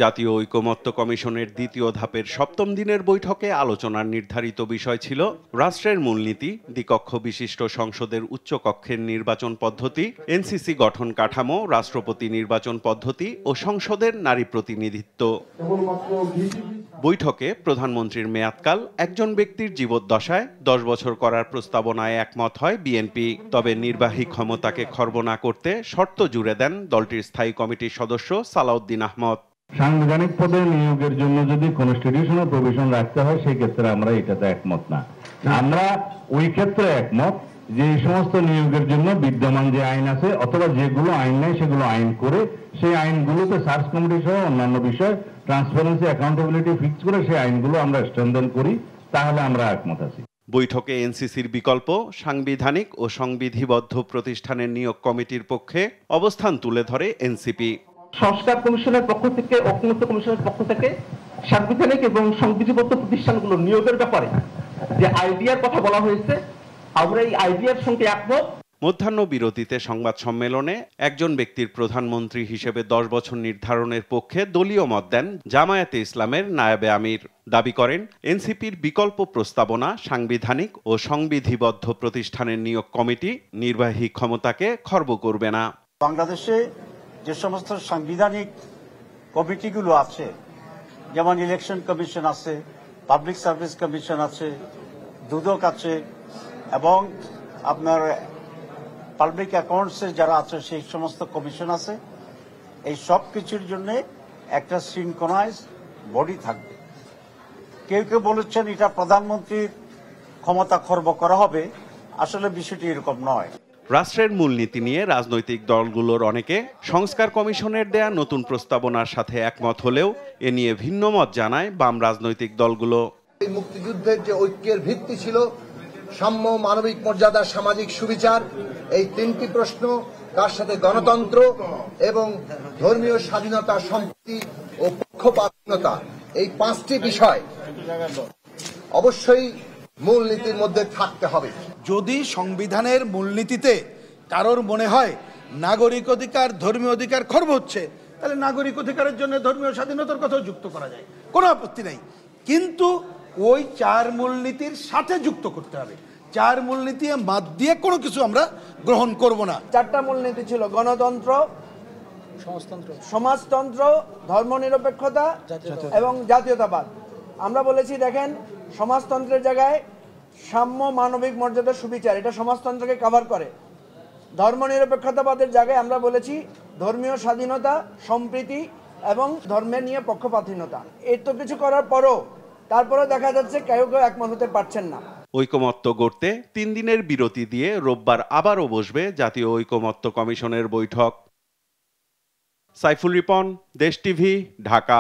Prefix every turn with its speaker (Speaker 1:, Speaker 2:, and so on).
Speaker 1: জাতীয় ঐকমত্য কমিশনের দ্বিতীয় ধাপের সপ্তম দিনের বৈঠকে আলোচনার নির্ধারিত বিষয় ছিল রাষ্ট্রের মূলনীতি, দ্বিকক্ষ বিশিষ্ট সংসদের উচ্চকক্ষের নির্বাচন পদ্ধতি, এনসিসি গঠন কাঠামো, রাষ্ট্রপতি নির্বাচন পদ্ধতি ও সংসদের নারী প্রতিনিধিত্ব। বৈঠকে প্রধানমন্ত্রীর মেয়াদকাল একজন ব্যক্তির জীবদ্দশায় 10 বছর করার প্রস্তাবনায় একমত হয় বিএনপি। তবে নির্বাহী ক্ষমতাকে খর্ব না করতে শর্ত জুড়ে দেন দলটির স্থায়ী কমিটির সদস্য সালাউদ্দিন আহমদ।
Speaker 2: সাংবিধানিক পদে নিয়োগের জন্য যদি কনস্টিটিউশনাল প্রভিশন রাখতে হয় সেই ক্ষেত্রে আমরা এটাতে একমত না। আমরা ওই ক্ষেত্রে একমত যে এই সমস্ত নিয়োগের জন্য বিদ্যমান যে আইন আছে অথবা যেগুলো আইন নেই সেগুলো আইন করে সেই আইনগুলোতে সার্চ কমিটি সহ অন্যান্য বিষয় ট্রান্সপারেন্সি অ্যাকাউন্টেবিলিটি ফিক্স করে সেই আইনগুলো আমরা স্ট্রেনথেন করি, তাহলে আমরা একমত আছি।
Speaker 1: বৈঠকে এনসিসির বিকল্প সাংবিধানিক ও সংবিধিবদ্ধ প্রতিষ্ঠানের নিয়োগ কমিটির পক্ষে অবস্থান তুলে ধরে এনসিপি।
Speaker 3: সংস্কার কমিশনের পক্ষ থেকে, ঐকমত্য কমিশনের পক্ষ থেকে সাংবিধানিক এবং সংবিধিবদ্ধ প্রতিষ্ঠানগুলো নিয়োগের ব্যাপারে যে আইডিয়ার কথা বলা হয়েছে, আমরা এই আইডিয়ার সঙ্গে একমত।
Speaker 1: মধ্যাহ্ন বিরতিতে সংবাদ সম্মেলনে একজন ব্যক্তির প্রধানমন্ত্রী হিসেবে 10 বছর নির্ধারণের পক্ষে দলীয় মত দেন জামায়াতে ইসলামের নায়েবে আমির। দাবি করেন এনসিপির বিকল্প প্রস্তাবনা সাংবিধানিক ও সংবিধিবদ্ধ প্রতিষ্ঠানের নিয়োগ কমিটি নির্বাহী ক্ষমতাকে খর্ব করবে না।
Speaker 4: বাংলাদেশে যে সমস্ত সাংবিধানিক কমিটিগুলো আছে, যেমন ইলেকশন কমিশন আছে, পাবলিক সার্ভিস কমিশন আছে, দুদক আছে এবং আপনার পাবলিক অ্যাকাউন্টসের যারা আছে সেই সমস্ত কমিশন আছে, এই সব কিছুর জন্য একটা সিনক্রোনাইজ বডি থাকবে। কেউ কেউ বলেছেন এটা প্রধানমন্ত্রীর ক্ষমতা খর্ব করা হবে, আসলে বিষয়টি এরকম নয়।
Speaker 1: রাষ্ট্রের মূলনীতি নিয়ে রাজনৈতিক দলগুলোর অনেকে সংস্কার কমিশনের দেয়া নতুন প্রস্তাবনার সাথে একমত হলেও এ নিয়ে ভিন্ন মত জানায় বাম রাজনৈতিক দলগুলো।
Speaker 5: এই মুক্তিযুদ্ধের যে ঐক্যের ভিত্তি ছিল সাম্য, মানবিক মর্যাদা, সামাজিক সুবিচার, এই তিনটি প্রশ্ন, তার সাথে গণতন্ত্র এবং ধর্মীয় স্বাধীনতা, সম্প্রীতি ও পক্ষপাতিত্ব, এই 5টি বিষয় অবশ্যই মূলনীতির মধ্যে থাকতে হবে।
Speaker 6: যদি সংবিধানের মূলনীতিতে কারোর মনে হয় নাগরিক অধিকার, ধর্মীয় অধিকার খর্ব হচ্ছে, তাহলে নাগরিক অধিকারের জন্য ধর্মীয় স্বাধীনতার কথাও যুক্ত করা যায়, কোনো আপত্তি নাই। কিন্তু ওই 4 মূলনীতির সাথে যুক্ত করতে হবে। 4 মূলনীতি বাদ দিয়ে কোনো কিছু আমরা গ্রহণ করব না।
Speaker 7: 4টা মূলনীতি ছিল গণতন্ত্র, সমাজতন্ত্র, ধর্মনিরপেক্ষতা এবং জাতীয়তাবাদ। আমরা বলেছি দেখেন, সমাজতন্ত্রের জায়গায় সাম্য, মানবিক মর্যাদা, সুবিচার, এটা সমাজতন্ত্রকে কভার করে। ধর্মনিরপেক্ষতাবাদের জায়গায় আমরা বলেছি ধর্মীয় স্বাধীনতা, সম্প্রীতি এবং ধর্মের নিয়ে পক্ষপাতিত্ব। এত কিছু করার পরও তারপরেও দেখা যাচ্ছে কেউ কেউ একমত হতে পারছেন না।
Speaker 1: ঐকমত্য গড়তে 3 দিনের বিরতি দিয়ে রোববার আবারও বসবে জাতীয় ঐকমত্য কমিশনের বৈঠক। সাইফুল রিপন, দেশ টিভি, ঢাকা।